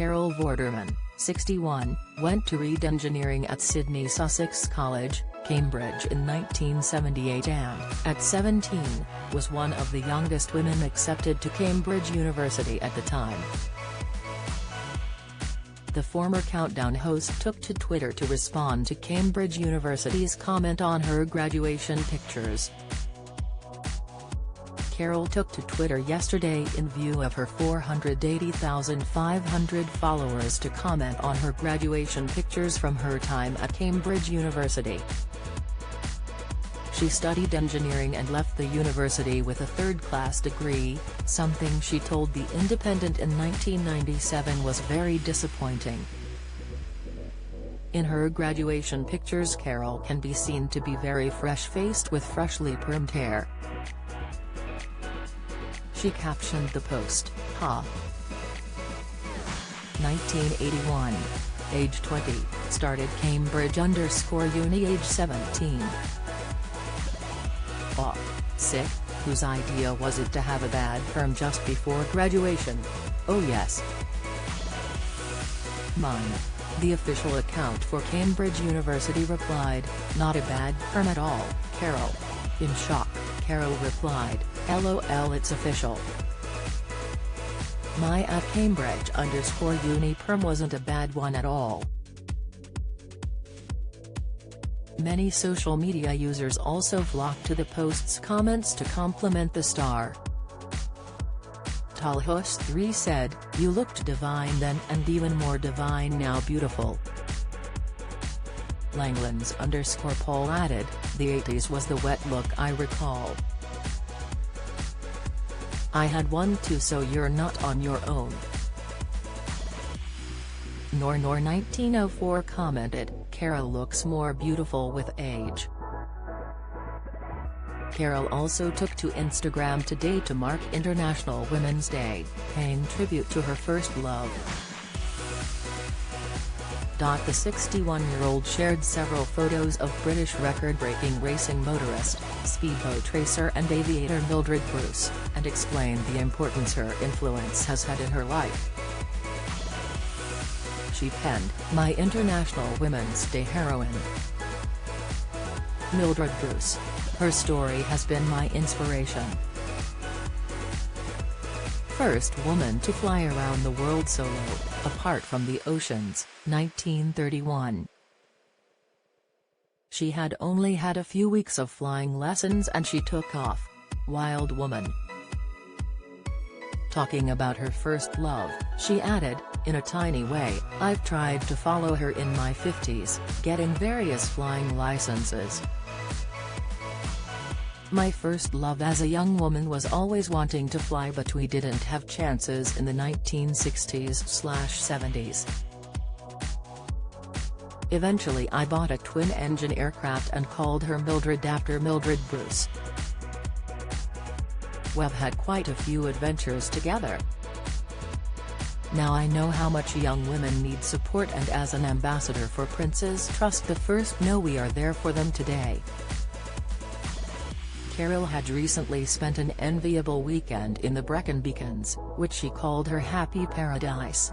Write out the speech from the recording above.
Carol Vorderman, 61, went to read engineering at Sydney Sussex College, Cambridge in 1978 and, at 17, was one of the youngest women accepted to Cambridge University at the time. The former Countdown host took to Twitter to respond to Cambridge University's comment on her graduation pictures. Carol took to Twitter yesterday in view of her 480,500 followers to comment on her graduation pictures from her time at Cambridge University. She studied engineering and left the university with a third-class degree, something she told The Independent in 1997 was very disappointing. In her graduation pictures, Carol can be seen to be very fresh-faced with freshly permed hair. She captioned the post, "Ha. 1981. Age 20, started Cambridge_uni age 17. Aw. Sick, whose idea was it to have a bad perm just before graduation? Oh yes. Mine." The official account for Cambridge University replied, "Not a bad perm at all, Carol." In shock, Carol replied, "LOL, it's official. My at Cambridge_uni perm wasn't a bad one at all." Many social media users also flocked to the post's comments to compliment the star. Tallhost3 said, "You looked divine then and even more divine now, beautiful." Langlands_Paul added, "The 80s was the wet look I recall. I had one too, so you're not on your own." Nor 1904 commented, "Carol looks more beautiful with age." Carol also took to Instagram today to mark International Women's Day, paying tribute to her first love. The 61-year-old shared several photos of British record-breaking racing motorist, speedboat racer and aviator Mildred Bruce, and explained the importance her influence has had in her life. She penned, "My International Women's Day heroine, Mildred Bruce. Her story has been my inspiration. First woman to fly around the world solo, apart from the oceans, 1931. She had only had a few weeks of flying lessons and she took off. Wild woman." Talking about her first love, she added, "In a tiny way, I've tried to follow her in my 50s, getting various flying licenses. My first love as a young woman was always wanting to fly, but we didn't have chances in the 1960s/70s. Eventually I bought a twin-engine aircraft and called her Mildred after Mildred Bruce. We've had quite a few adventures together. Now I know how much young women need support, and as an ambassador for Prince's Trust the First, know we are there for them today." Carol had recently spent an enviable weekend in the Brecon Beacons, which she called her happy paradise.